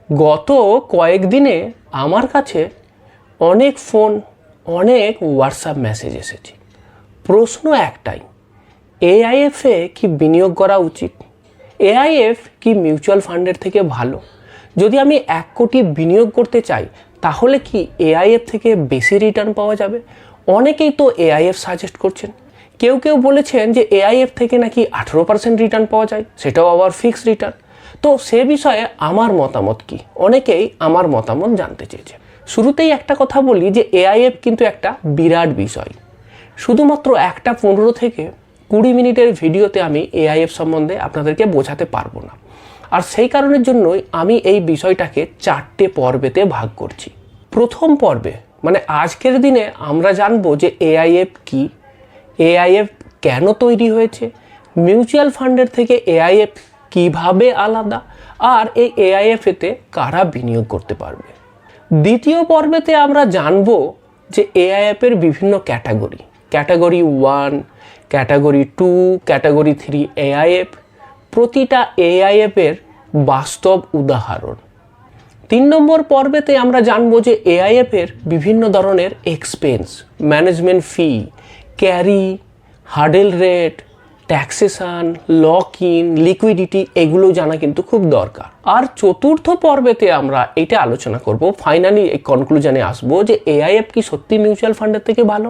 গত কয়েকদিনে আমার কাছে অনেক ফোন, অনেক হোয়াটসঅ্যাপ মেসেজ এসেছে। প্রশ্ন একটাই, এআইএফে কি বিনিয়োগ করা উচিত? এআইএফ কি মিউচুয়াল ফান্ডের থেকে ভালো? যদি আমি 1 কোটি বিনিয়োগ করতে চাই তাহলে কি এআইএফ থেকে বেশি রিটার্ন পাওয়া যাবে? অনেকেই তো এআইএফ সাজেস্ট করছেন। কেউ কেউ বলেছেন যে এআইএফ থেকে নাকি 18% রিটার্ন পাওয়া যায়, সেটাও আবার ফিক্সড রিটার্ন। তো সে বিষয়ে আমার মতামত কি? অনেকেই আমার মতামত জানতে চেয়েছে। শুরুতেই একটা কথা বলি যে এআইএফ কিন্তু একটা বিরাট বিষয়। শুধুমাত্র একটা 15 থেকে 20 মিনিটের ভিডিওতে আমি এআইএফ সম্বন্ধে আপনাদেরকে বোঝাতে পারবো না। আর সেই কারণের জন্যই আমি এই বিষয়টাকে 4টে পর্বেতে ভাগ করছি। প্রথম পর্বে মানে আজকের দিনে আমরা জানবো যে এআইএফ কি, এআইএফ কেন তৈরি হয়েছে, মিউচুয়াল ফান্ডের থেকে এআইএফ কিভাবে আলাদা, আর এই এআইএফেতে কারা বিনিয়োগ করতে পারবে। দ্বিতীয় পর্বেতে আমরা জানবো যে এআইএফের বিভিন্ন category, category 1, category 2, category 3 AIFF, প্রতিটা এআইএফের বাস্তব উদাহরণ। 3 নম্বর পর্বেতে আমরা জানবো যে এআইএফের বিভিন্ন ধরনের expense, management fee, carry, hurdle rate, taxation, lock in, liquidity, এগুলো জানা কিন্তু খুব দরকার। আর চতুর্থ পর্বেতে আমরা এটা আলোচনা করব, ফাইনালি এই কনক্লুশনে আসবো যে এআইএফ কি সত্যি মিউচুয়াল ফান্ডের থেকে ভালো,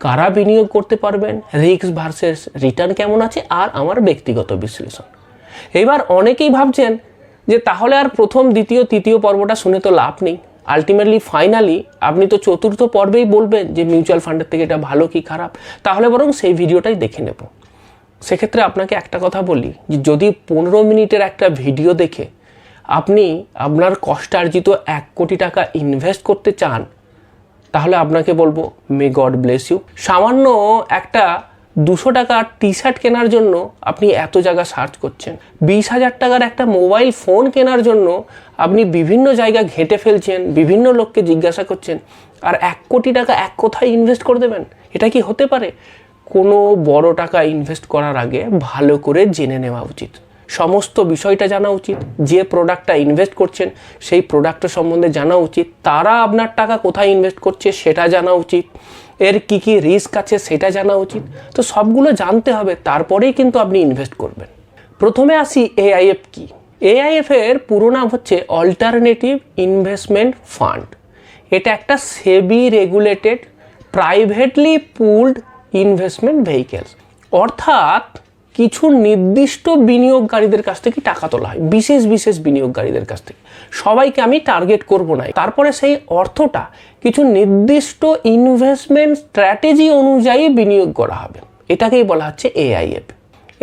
কারা বিনিয়োগ করতে পারবেন, রিস্ক ভার্সেস রিটার্ন কেমন আছে, আর আমার ব্যক্তিগত বিশ্লেষণ। এবার অনেকেই ভাবছেন যে তাহলে আর প্রথম, দ্বিতীয়, তৃতীয় পর্বটা শুনে তো লাভ নেই। আলটিমেটলি ফাইনালি আপনি তো চতুর্থ পর্বেই বলবেন যে মিউচুয়াল ফান্ডের থেকে এটা ভালো কি খারাপ, তাহলে বরং সেই ভিডিওটাই দেখে নেব। সেক্ষেত্রে আপনাকে একটা কথা বলি যে যদি 15 মিনিটের একটা ভিডিও দেখে আপনি আপনার কষ্টার্জিত 1 কোটি টাকা ইনভেস্ট করতে চান, তাহলে আপনাকে বলবো মে গড ব্লেস ইউ। সামান্য একটা 200 টাকার টি শার্ট কেনার জন্য আপনি এত জায়গা সার্চ করছেন, 20,000 টাকার একটা মোবাইল ফোন কেনার জন্য আপনি বিভিন্ন জায়গা ঘেঁটে ফেলছেন, বিভিন্ন লোককে জিজ্ঞাসা করছেন, আর 1 কোটি টাকা এক কোথায় ইনভেস্ট করে দেবেন? এটা কি হতে পারে? কোনো বড় টাকা ইনভেস্ট করার আগে ভালো করে জেনে নেওয়া উচিত, সমস্ত বিষয়টা জানা উচিত। যে প্রোডাক্টটা ইনভেস্ট করছেন সেই প্রোডাক্টের সম্বন্ধে জানা উচিত, তারা আপনার টাকা কোথায় ইনভেস্ট করছে সেটা জানা উচিত, এর কি কি রিস্ক আছে সেটা জানা উচিত। তো সবগুলো জানতে হবে, তারপরেই কিন্তু আপনি ইনভেস্ট করবেন। প্রথমে আসি এআইএফ কি। এআইএফ এর পুরো নাম হচ্ছে অল্টারনেটিভ ইনভেস্টমেন্ট ফান্ড। এটা একটা SEBI regulated privately pooled investment vehicles, অর্থাৎ কিছু নির্দিষ্ট বিনিয়োগকারীদের কাছ থেকে টাকা তোলা হয়, বিশেষ বিশেষ বিনিয়োগকারীদের কাছ থেকে। সবাইকে আমি টার্গেট করব না। তারপরে সেই অর্থটা কিছু নির্দিষ্ট ইনভেস্টমেন্ট স্ট্র্যাটেজি অনুযায়ী বিনিয়োগ করা হবে, এটাকেই বলা হচ্ছে এআইএফ।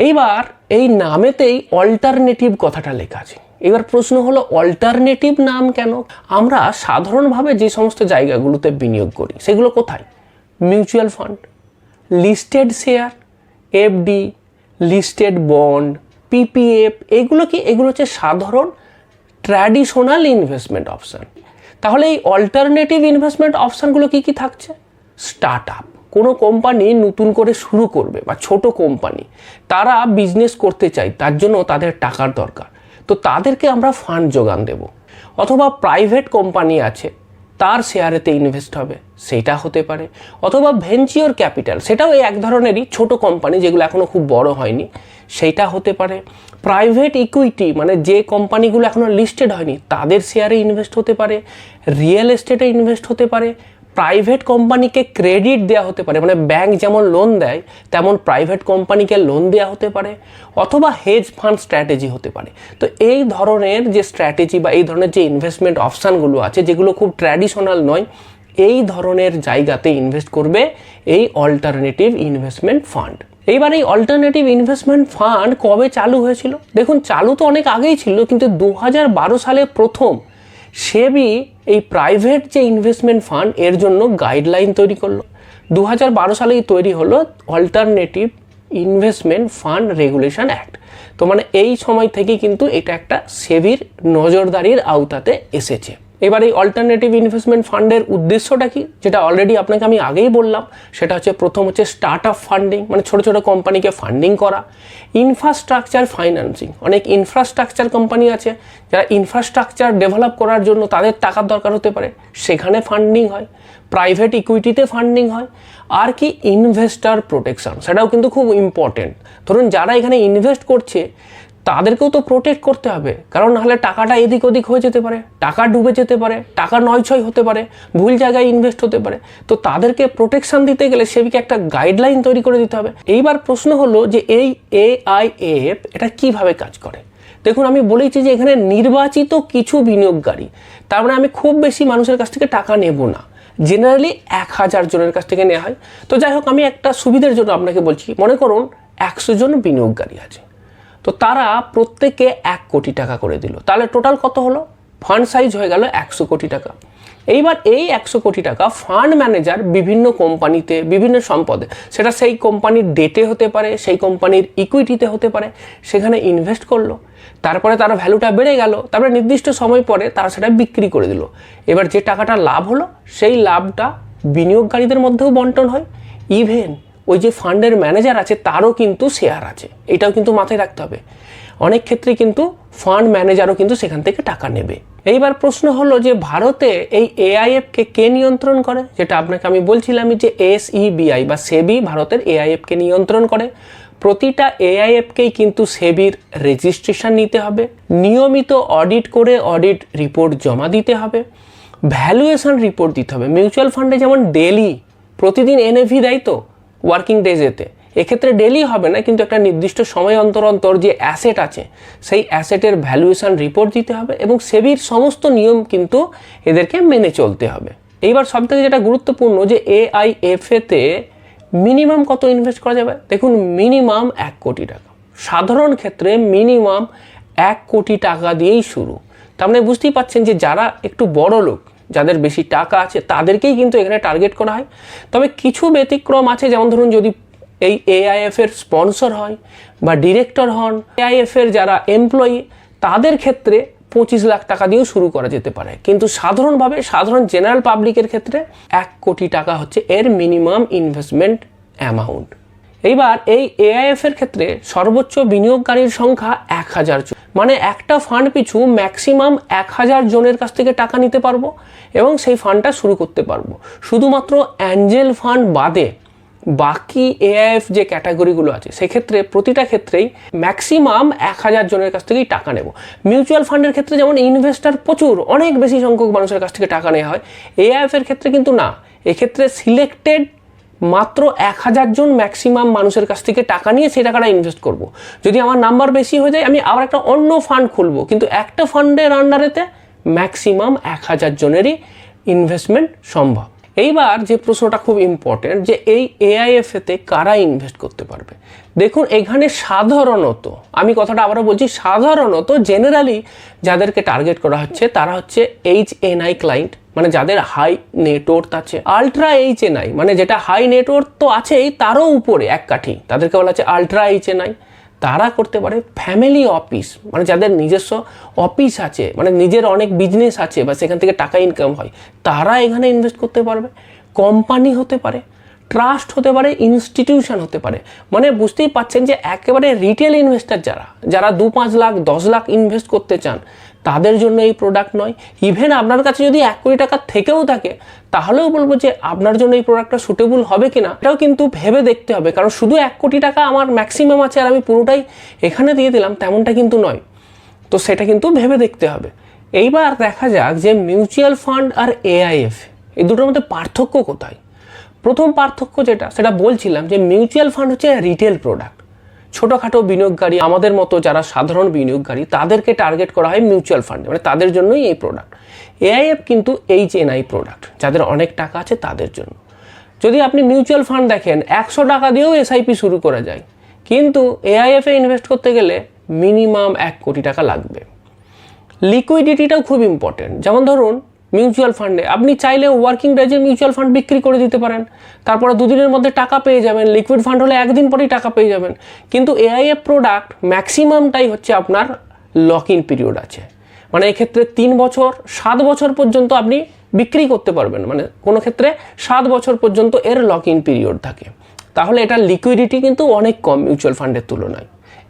এইবার এই নামেতেই অল্টারনেটিভ কথাটা লেখা আছে। এবার প্রশ্ন হলো অল্টারনেটিভ নাম কেন? আমরা সাধারণভাবে যে সমস্ত জায়গাগুলোতে বিনিয়োগ করি সেগুলো কোথায়? Mutual fund, listed share, FD, listed bond, PPF, এগুলো কি? এগুলো হচ্ছে সাধারণ ট্র্যাডিশনাল ইনভেস্টমেন্ট অপশান। তাহলে এই অল্টারনেটিভ ইনভেস্টমেন্ট অপশানগুলো কি কি থাকছে? স্টার্ট আপ, কোনো কোম্পানি নতুন করে শুরু করবে বা ছোট কোম্পানি, তারা বিজনেস করতে চায়, তার জন্য তাদের টাকার দরকার, তো তাদেরকে আমরা ফান্ড যোগান দেব। অথবা প্রাইভেট কোম্পানি আছে, তার শেয়ারেতে ইনভেস্ট হবে, সেটা হতে পারে। অথবা ভেঞ্চার ক্যাপিটাল, সেটাও এক ধরনেরই ছোট কোম্পানি যেগুলো এখনও খুব বড় হয়নি, সেইটা হতে পারে। প্রাইভেট ইকুইটি মানে যে কোম্পানিগুলো এখনও লিস্টেড হয়নি তাদের শেয়ারে ইনভেস্ট হতে পারে, রিয়েল এস্টেটে ইনভেস্ট হতে পারে, প্রাইভেট কোম্পানিকে ক্রেডিট দেওয়া হতে পারে, মানে ব্যাংক যেমন লোন দেয় তেমন প্রাইভেট কোম্পানিকে লোন দেওয়া হতে পারে, অথবা হেজ ফান্ড স্ট্র্যাটেজি হতে পারে। তো এই ধরনের যে স্ট্র্যাটেজি বা এই ধরনের যে ইনভেস্টমেন্ট অপশানগুলো আছে যেগুলো খুব ট্র্যাডিশনাল নয়, এই ধরনের জায়গাতে ইনভেস্ট করবে এই অল্টারনেটিভ ইনভেস্টমেন্ট ফান্ড। এইবার এই অল্টারনেটিভ ইনভেস্টমেন্ট ফান্ড কবে চালু হয়েছিল? দেখুন, চালু তো অনেক আগেই ছিল, কিন্তু 2012 সালে প্রথম সেবি এই প্রাইভেট যে ইনভেস্টমেন্ট ফান্ড এর জন্য গাইডলাইন তৈরি করলো। 2012 সালেই তৈরি হলো alternative investment fund regulation act. তো মানে এই সময় থেকে কিন্তু এটা একটা সেবির নজরদারির আওতাতে এসেছে। এবার এই অল্টারনেটিভ ইনভেস্টমেন্ট ফান্ডের উদ্দেশ্যটা কি, যেটা অলরেডি আপনাকে আমি আগেই বললাম, সেটা হচ্ছে প্রথম হচ্ছে স্টার্ট আপ ফান্ডিং, মানে ছোটো ছোটো কোম্পানিকে ফান্ডিং করা। ইনফ্রাস্ট্রাকচার ফাইন্যান্সিং, অনেক ইনফ্রাস্ট্রাকচার কোম্পানি আছে যারা ইনফ্রাস্ট্রাকচার ডেভেলপ করার জন্য তাদের টাকার দরকার হতে পারে, সেখানে ফান্ডিং হয়। প্রাইভেট ইকুইটিতে ফান্ডিং হয়। আর কি, ইনভেস্টার প্রোটেকশন, সেটাও কিন্তু খুব ইম্পর্টেন্ট। ধরুন যারা এখানে ইনভেস্ট করছে তাদেরকেও তো প্রোটেক্ট করতে হবে, কারণ নাহলে টাকাটা এদিক ওদিক হয়ে যেতে পারে, টাকা ডুবে যেতে পারে, টাকা নয়ছয় হতে পারে, ভুল জায়গায় ইনভেস্ট হতে পারে। তো তাদেরকে প্রোটেকশন দিতে গেলে সেদিকে একটা গাইডলাইন তৈরি করে দিতে হবে। এইবার প্রশ্ন হলো যে এই AIF এটা কিভাবে কাজ করে। দেখুন, আমি বলেছি যে এখানে নির্বাচিত কিছু বিনিয়োগকারী, তার মানে আমি খুব বেশি মানুষের কাছ থেকে টাকা নেব না, জেনারেলি 1000 জনের কাছ থেকে নেওয়া হয়। তো যাই হোক, আমি একটা সুবিধার জন্য আপনাকে বলছি, মনে করুন 100 জন বিনিয়োগকারী আছে, তো তারা প্রত্যেকে 1 কোটি টাকা করে দিল, তাহলে টোটাল কত হলো, ফান্ড সাইজ হয়ে গেল 100 কোটি টাকা। এইবার এই 100 কোটি টাকা ফান্ড ম্যানেজার বিভিন্ন কোম্পানিতে, বিভিন্ন সম্পদে, সেটা সেই কোম্পানির ডেটে হতে পারে, সেই কোম্পানির ইকুইটিতে হতে পারে, সেখানে ইনভেস্ট করলো। তারপরে তার ভ্যালুটা বেড়ে গেল, তারপরে নির্দিষ্ট সময় পরে তারা সেটা বিক্রি করে দিল। এবার যে টাকাটা লাভ হলো সেই লাভটা বিনিয়োগকারীদের মধ্যেও বন্টন হয়। ইভেন ওই যে ফান্ডের ম্যানেজার আছে তারও কিন্তু শেয়ার আছে, এটাও কিন্তু মাথায় রাখতে হবে। অনেক ক্ষেত্রে কিন্তু ফান্ড ম্যানেজারও কিন্তু সেখান থেকে টাকা নেবে। এইবার প্রশ্ন হলো যে ভারতে এই AIF-কে কে নিয়ন্ত্রণ করে, যেটা আপনাকে আমি বলছিলাম যে SEBI বা সেবি ভারতের AIF-কে নিয়ন্ত্রণ করে। প্রতিটা AIF-কেই কিন্তু সেবির রেজিস্ট্রেশন নিতে হবে, নিয়মিত অডিট করে অডিট রিপোর্ট জমা দিতে হবে, ভ্যালুয়েশন রিপোর্ট দিতে হবে। মিউচুয়াল ফান্ডে যেমন ডেলি প্রতিদিন NAV দেয় তো ওয়ার্কিং ডেজেতে, এক্ষেত্রে ডেলি হবে না, কিন্তু একটা নির্দিষ্ট সময় অন্তর অন্তর যে অ্যাসেট আছে সেই অ্যাসেটের ভ্যালুয়েশন রিপোর্ট দিতে হবে, এবং সেবির সমস্ত নিয়ম কিন্তু এদেরকে মেনে চলতে হবে। এইবার সবথেকে যেটা গুরুত্বপূর্ণ যে AIF-এতে মিনিমাম কত ইনভেস্ট করা যাবে। দেখুন, মিনিমাম 1 কোটি টাকা, সাধারণ ক্ষেত্রে মিনিমাম 1 কোটি টাকা দিয়েই শুরু। তার মানে বুঝতেই পাচ্ছেন যে যারা একটু বড় লোক, যাদের বেশি টাকা আছে, তাদেরকেই কিন্তু এখানে টার্গেট করা হয়। তবে কিছু ব্যতিক্রম আছে, যেমন ধরুন যদি এই AIF-এর স্পন্সর হয় বা ডিরেক্টর হন, AIF-এর যারা এমপ্লয়ি, তাদের ক্ষেত্রে 25 লাখ টাকা দিয়েও শুরু করা যেতে পারে। কিন্তু সাধারণভাবে সাধারণ জেনারেল পাবলিকের ক্ষেত্রে 1 কোটি টাকা হচ্ছে এর মিনিমাম ইনভেস্টমেন্ট অ্যামাউন্ট। এইবার এই AIF-এর ক্ষেত্রে সর্বোচ্চ বিনিয়োগকারীর সংখ্যা 1000 জন, মানে একটা ফান্ড পিছু ম্যাক্সিমাম 1000 জনের কাছ থেকে টাকা নিতে পারবো এবং সেই ফান্ডটা শুরু করতে পারবো। শুধুমাত্র অ্যাঞ্জেল ফান্ড বাদে বাকি AIF যে ক্যাটাগরিগুলো আছে সেক্ষেত্রে প্রতিটা ক্ষেত্রেই ম্যাক্সিমাম 1000 জনের কাছ থেকেই টাকা নেব। মিউচুয়াল ফান্ডের ক্ষেত্রে যেমন ইনভেস্টার প্রচুর, অনেক বেশি সংখ্যক মানুষের কাছ থেকে টাকা নেওয়া হয়, AIF-এর ক্ষেত্রে কিন্তু না। এক্ষেত্রে সিলেক্টেড মাত্র 1000 জন ম্যাক্সিমাম মানুষের কাছ থেকে টাকা নিয়ে সেই টাকাটা ইনভেস্ট করব। যদি আমার নাম্বার বেশি হয়ে যায় আমি আবার একটা অন্য ফান্ড খুলবো, কিন্তু একটা ফান্ডের আন্ডারেতে ম্যাক্সিমাম 1000 জনেরই ইনভেস্টমেন্ট সম্ভব। এইবার যে প্রশ্নটা খুব ইম্পর্টেন্ট যে এই AIF-এতে কারা ইনভেস্ট করতে পারবে। দেখুন, এখানে সাধারণত, আমি কথাটা আবারও বলছি, সাধারণত জেনারেলি যাদেরকে টার্গেট করা হচ্ছে তারা হচ্ছে HNI ক্লায়েন্ট, মানে যাদের হাই নেটওয়ার্থ আছে। আলট্রা HNI মানে যেটা হাই নেটওয়ার্থ তো আছেই, তারও উপরে এক কাঠি, তাদেরকে বলা হচ্ছে আলট্রা HNI। তারা করতে পারে। ফ্যামিলি অফিস মানে যাদের নিজস্ব অফিস আছে, মানে নিজের অনেক বিজনেস আছে বা সেখান থেকে টাকা ইনকাম হয়, তারা এখানে ইনভেস্ট করতে পারবে। কোম্পানি হতে পারে, ট্রাস্ট হতে পারে, ইনস্টিটিউশন হতে পারে। মানে বুঝতেই পাচ্ছেন যে একেবারে রিটেল ইনভেস্টার যারা 2-5 লাখ 10 লাখ ইনভেস্ট করতে চান, তাদের জন্য এই প্রোডাক্ট নয়। ইভেন আপনার কাছে যদি 1 কোটি টাকা থেকেও থাকে, তাহলেও বলবো যে আপনার জন্য এই প্রোডাক্টটা সুটেবল হবে কিনা এটাও কিন্তু ভেবে দেখতে হবে। কারণ শুধু 1 কোটি টাকা আমার ম্যাক্সিমাম আছে আর আমি পুরোটাই এখানে দিয়ে দিলাম, তেমনটা কিন্তু নয়। তো সেটা কিন্তু ভেবে দেখতে হবে। এইবার দেখা যাক যে মিউচুয়াল ফান্ড আর AIF এই দুটোর মধ্যে পার্থক্য কোথায়। প্রথম পার্থক্য যেটা, সেটা বলছিলাম যে মিউচুয়াল ফান্ড হচ্ছে রিটেল প্রোডাক্ট। ছোটোখাটো বিনিয়োগকারী, আমাদের মতো যারা সাধারণ বিনিয়োগকারী, তাদেরকে টার্গেট করা হয় মিউচুয়াল ফান্ডে, মানে তাদের জন্যই এই প্রোডাক্ট। AIF কিন্তু HNI প্রোডাক্ট, যাদের অনেক টাকা আছে তাদের জন্য। যদি আপনি মিউচুয়াল ফান্ড দেখেন, 100 টাকা দিয়েও SIP শুরু করা যায়, কিন্তু AIF-এ ইনভেস্ট করতে গেলে মিনিমাম 1 কোটি টাকা লাগবে। লিকুইডিটিটাও খুব ইম্পর্টেন্ট। যেমন ধরুন মিউচুয়াল ফান্ডে আপনি চাইলে ওয়ার্কিং ডেজে মিউচুয়াল ফান্ড বিক্রি করে দিতে পারেন, তারপরে 2 দিনের মধ্যে টাকা পেয়ে যাবেন। লিকুইড ফান্ড হলে 1 দিন পরেই টাকা পেয়ে যাবেন। কিন্তু AIF প্রোডাক্ট ম্যাক্সিমামটাই হচ্ছে আপনার লক ইন পিরিয়ড আছে, মানে এক্ষেত্রে 3 বছর 7 বছর পর্যন্ত আপনি বিক্রি করতে পারবেন, মানে কোনো ক্ষেত্রে 7 বছর পর্যন্ত এর লক ইন পিরিয়ড থাকে। তাহলে এটার লিকুইডিটি কিন্তু অনেক কম মিউচুয়াল ফান্ডের তুলনায়।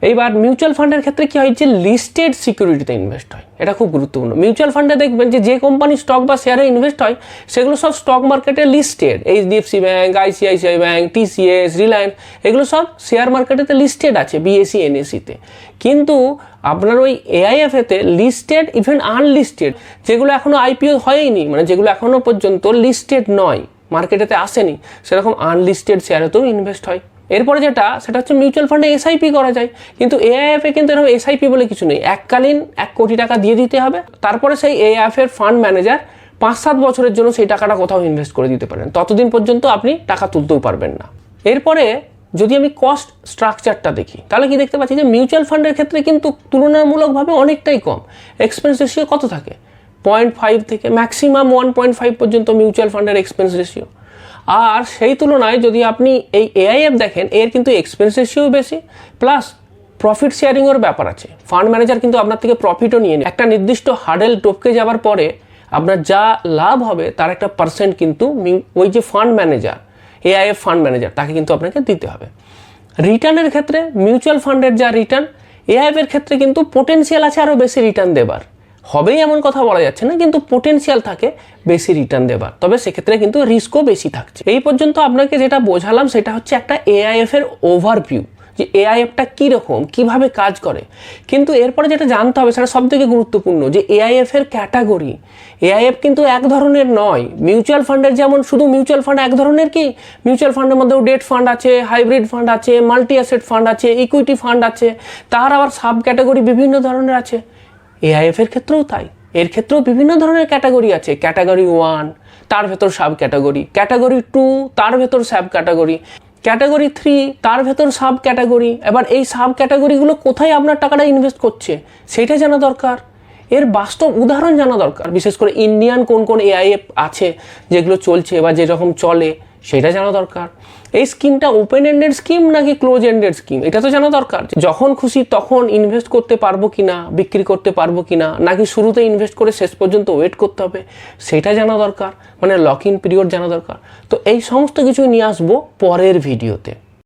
এইবার মিউচুয়াল ফান্ডের ক্ষেত্রে কী হয়, যে লিস্টেড সিকিউরিটিতে ইনভেস্ট হয়, এটা খুব গুরুত্বপূর্ণ। মিউচুয়াল ফান্ডে দেখবেন যে কোম্পানির স্টক বা শেয়ারে ইনভেস্ট হয় সেগুলো সব স্টক মার্কেটে listed, HDFC bank, ICICI bank, TCS, Reliance, এগুলো সব শেয়ার মার্কেটেতে লিস্টেড আছে BSE NSE-তে। কিন্তু আপনার ওই AIF-এতে লিস্টেড, ইভেন আনলিস্টেড, যেগুলো এখনও IPO হয়নি, মানে যেগুলো এখনও পর্যন্ত লিস্টেড নয়, মার্কেটেতে আসেনি, সেরকম আনলিস্টেড শেয়ারেতেও ইনভেস্ট হয়। এরপরে সেটা হচ্ছে মিউচুয়াল ফান্ডে SIP করা যায়, কিন্তু AIF-এ কিন্তু এরকম SIP বলে কিছু নেই। এককালীন 1 কোটি টাকা দিয়ে দিতে হবে, তারপরে সেই AIF-এর ফান্ড ম্যানেজার 5-7 বছরের জন্য সেই টাকাটা কোথাও ইনভেস্ট করে দিতে পারেন, ততদিন পর্যন্ত আপনি টাকা তুলতেও পারবেন না। এরপরে যদি আমি কস্ট স্ট্রাকচারটা দেখি, তাহলে কি দেখতে পাচ্ছি যে মিউচুয়াল ফান্ডের ক্ষেত্রে কিন্তু তুলনামূলকভাবে অনেকটাই কম। এক্সপেন্স রেশিও কত থাকে, 0.5 থেকে ম্যাক্সিমাম 1.5 পর্যন্ত মিউচুয়াল ফান্ডের এক্সপেন্স রেশিও। আর সেই তুলনায় যদি আপনি এই AIF দেখেন, এর কিন্তু এক্সপেন্স রেশিও বেশি, প্লাস প্রফিট শেয়ারিংয়ের ব্যাপার আছে। ফান্ড ম্যানেজার কিন্তু আপনার থেকে প্রফিটও নিয়ে নেয়, একটা নির্দিষ্ট হার্ডেল টপকে যাওয়ার পরে আপনার যা লাভ হবে তার একটা পার্সেন্ট কিন্তু ওই যে fund manager, AIF fund manager, তাকে কিন্তু আপনাকে দিতে হবে। রিটার্নের ক্ষেত্রে মিউচুয়াল ফান্ডের যা রিটার্ন, AIF-এর ক্ষেত্রে কিন্তু পোটেনশিয়াল আছে আরও বেশি রিটার্ন দেবার, হবেই এমন কথা বলা যাচ্ছে না, কিন্তু পোটেনশিয়াল থাকে বেশি রিটার্ন দেবার, তবে সেক্ষেত্রে কিন্তু রিস্কও বেশি থাকছে। এই পর্যন্ত আপনাকে যেটা বোঝালাম সেটা হচ্ছে একটা AIF-এর ওভারভিউ, যে AIF-টা কীরকম, কীভাবে কাজ করে। কিন্তু এরপরে যেটা জানতে হবে সেটা সবথেকে গুরুত্বপূর্ণ, যে AIF-এর ক্যাটাগরি। AIF কিন্তু এক ধরনের নয়, মিউচুয়াল ফান্ডের যেমন শুধু মিউচুয়াল ফান্ড এক ধরনের, কি মিউচুয়াল ফান্ডের মধ্যেও ডেট ফান্ড আছে, হাইব্রিড ফান্ড আছে, মাল্টি অ্যাসেট ফান্ড আছে, ইকুইটি ফান্ড আছে, তার আবার সাব ক্যাটাগরি বিভিন্ন ধরনের আছে। AIF-এর ক্ষেত্রেও তাই, এর ক্ষেত্রেও বিভিন্ন ধরনের ক্যাটাগরি আছে। ক্যাটাগরি 1, তার ভেতর সাব ক্যাটাগরি, ক্যাটাগরি 2, তার ভেতর সাব ক্যাটাগরি, ক্যাটাগরি 3, তার ভেতর সাব ক্যাটাগরি। এবার এই সাব ক্যাটাগরিগুলো কোথায় আপনার টাকাটা ইনভেস্ট করছে সেটা জানা দরকার, এর বাস্তব উদাহরণ জানা দরকার। বিশেষ করে ইন্ডিয়ান কোন কোন AIF আছে যেগুলো চলছে বা যেরকম চলে সেটা জানা দরকার। এই স্কিমটা ওপেন এন্ডেড স্কিম নাকি ক্লোজ এন্ডেড স্কিম, এটা তো জানা দরকার। যখন খুশি তখন ইনভেস্ট করতে পারবো কিনা, বিক্রি করতে পারবো কিনা, নাকি শুরুতে ইনভেস্ট করে শেষ পর্যন্ত ওয়েট করতে হবে সেটা জানা দরকার, মানে লক ইন পিরিয়ড জানা দরকার। তো এই সমস্ত কিছুই নিয়ে আসবো পরের ভিডিওতে।